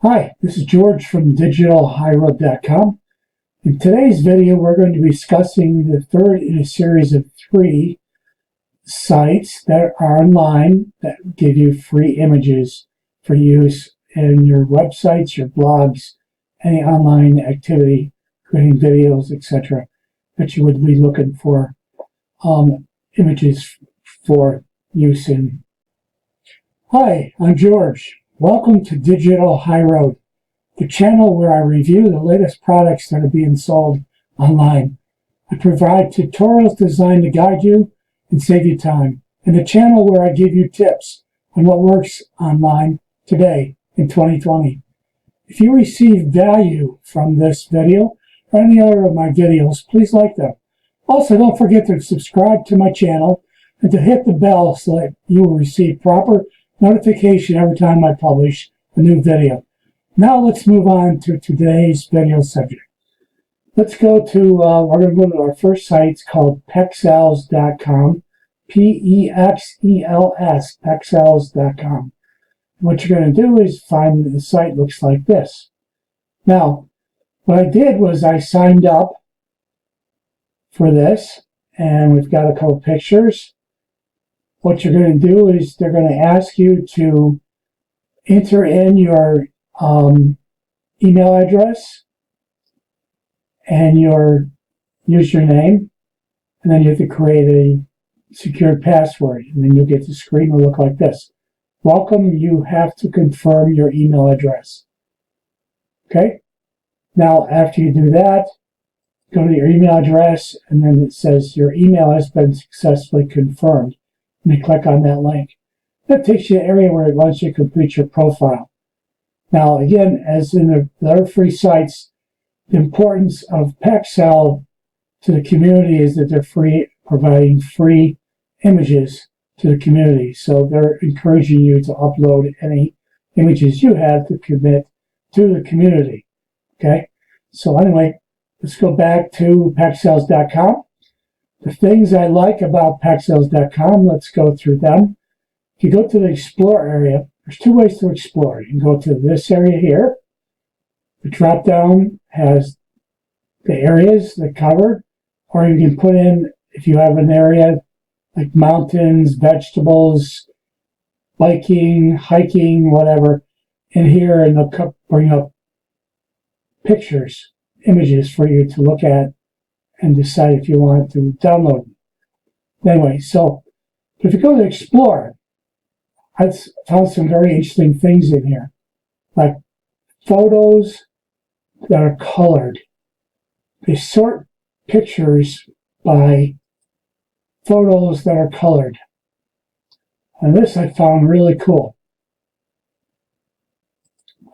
Hi, this is George from digitalhighroad.com. In today's video, we're going to be discussing the third in a series of 3 sites that are online that give you free images for use in your websites, your blogs, any online activity, creating videos, etc., that you would be looking for images for use in. Hi, I'm George. Welcome to Digital High Road, the channel where I review the latest products that are being sold online. I provide tutorials designed to guide you and save you time, and the channel where I give you tips on what works online today in 2020. If you receive value from this video or any other of my videos, please like them. Also, don't forget to subscribe to my channel and to hit the bell so that you will receive proper notification every time I publish a new video. Now let's move on to today's video subject. Let's go to, we're going to go to our first site. It's called Pexels.com, P-E-X-E-L-S, Pexels.com. What you're going to do is find the site looks like this. Now, what I did was I signed up for this, and we've got a couple pictures. What you're going to do is they're going to ask you to enter in your email address and your username, and then you have to create a secured password, and then you'll get the screen will look like this. Welcome, you have to confirm your email address. Okay? Now, after you do that, go to your email address, and then it says your email has been successfully confirmed. And you click on that link. That takes you to the area where it wants you to complete your profile. Now, again, as in the other free sites, the importance of Pexels to the community is that they're free, providing free images to the community. So they're encouraging you to upload any images you have to commit to the community. Okay? So anyway, let's go back to Pexels.com. The things I like about Pexels.com, let's go through them. If you go to the Explore area, there's 2 ways to explore. You can go to this area here. The drop-down has the areas that cover, or you can put in, if you have an area like mountains, vegetables, biking, hiking, whatever, in here, and they'll bring up pictures, images for you to look at and decide if you want to download them. Anyway, so if you go to Explore, I've found some very interesting things in here, like photos that are colored. They sort pictures by photos that are colored. And this I found really cool.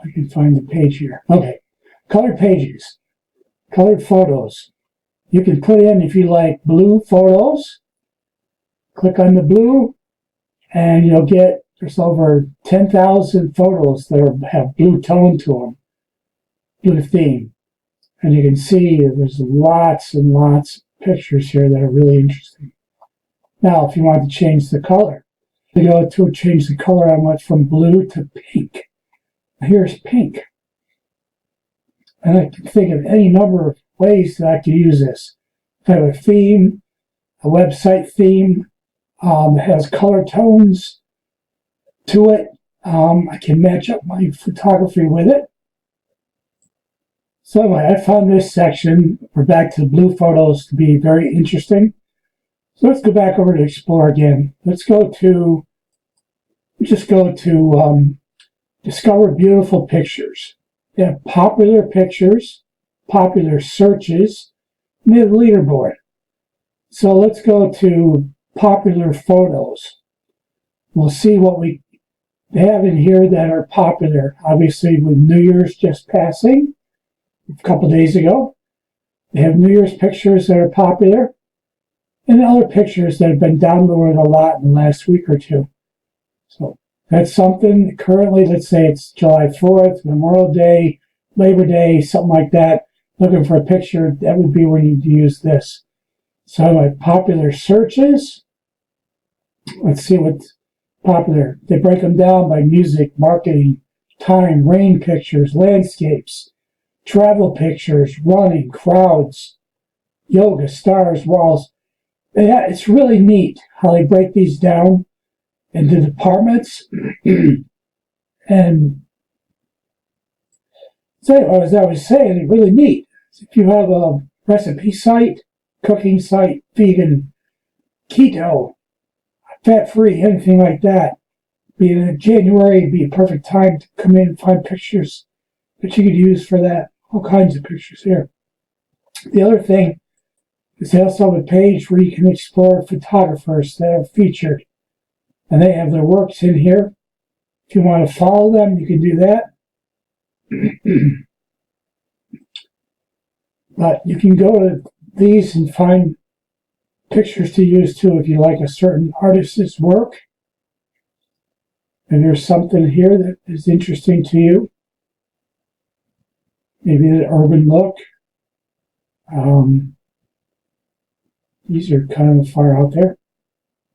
I can find the page here. Okay, colored pages, colored photos. You can put in, if you like, blue photos. Click on the blue, and you'll get, there's over 10,000 photos that have blue tone to them, blue theme. And you can see there's lots and lots of pictures here that are really interesting. Now, if you want to change the color, you go to change the color, I went from blue to pink. Here's pink. And I can think of any number of ways that I could use this. If I have a theme, a website theme that has color tones to it, I can match up my photography with it. So anyway, I found this section, we're back to the blue photos, to be very interesting. So let's go back over to Explore again. Let's go to, Discover Beautiful Pictures. They have popular pictures, popular searches, and they have a leaderboard. So let's go to popular photos. We'll see what we have in here that are popular. Obviously, with New Year's just passing a couple days ago, they have New Year's pictures that are popular, and other pictures that have been downloaded a lot in the last week or two. So that's something. Currently, let's say it's July 4th, Memorial Day, Labor Day, something like that. Looking for a picture, that would be where you need to use this. So like popular searches. Let's see what's popular. They break them down by music, marketing, time, rain pictures, landscapes, travel pictures, running, crowds, yoga, stars, walls. Yeah, it's really neat how they break these down into departments. And so, as I was saying, it's really neat. If you have a recipe site, cooking site, vegan, keto, fat-free, anything like that, be in January, it'd be a perfect time to come in and find pictures that you could use for that. All kinds of pictures here. The other thing is they also have a page where you can explore photographers that are featured. And they have their works in here. If you want to follow them, you can do that. But you can go to these and find pictures to use too if you like a certain artist's work. And there's something here that is interesting to you. Maybe the urban look. These are kind of far out there.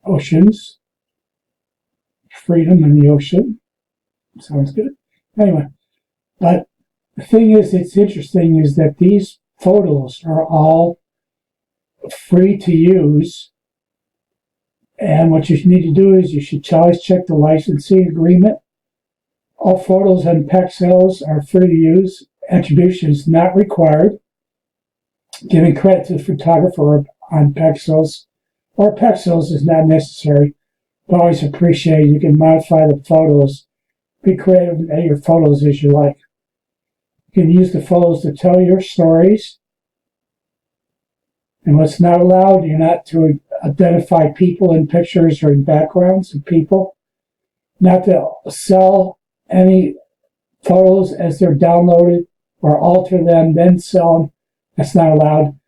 Oceans. Freedom in the ocean. Sounds good. Anyway, but the thing is, it's interesting is that these photos are all free to use. And what you need to do is you should always check the licensing agreement. All photos on Pexels are free to use. Attribution is not required. Giving credit to the photographer on Pexels or Pexels is not necessary. But always appreciate you can modify the photos. Be creative and edit your photos as you like. You can use the photos to tell your stories. And what's not allowed, you're not to identify people in pictures or in backgrounds of people. Not to sell any photos as they're downloaded or alter them, then sell them. That's not allowed.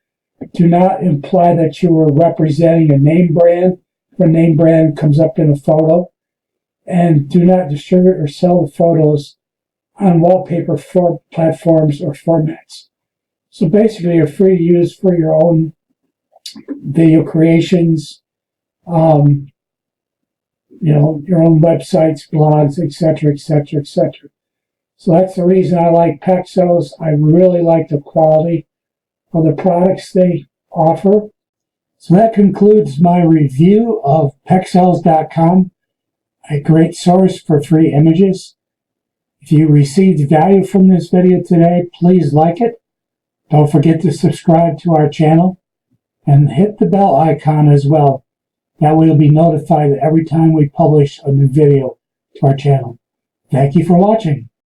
Do not imply that you are representing a name brand. If a name brand comes up in a photo. And do not distribute or sell the photos on wallpaper platforms or formats. So basically, you're free to use for your own video creations, your own websites, blogs, etc., etc., etc. So that's the reason I like Pexels. I really like the quality of the products they offer. So that concludes my review of Pexels.com, a great source for free images. If you received value from this video today, please like it. Don't forget to subscribe to our channel and hit the bell icon as well. That way you'll be notified every time we publish a new video to our channel. Thank you for watching.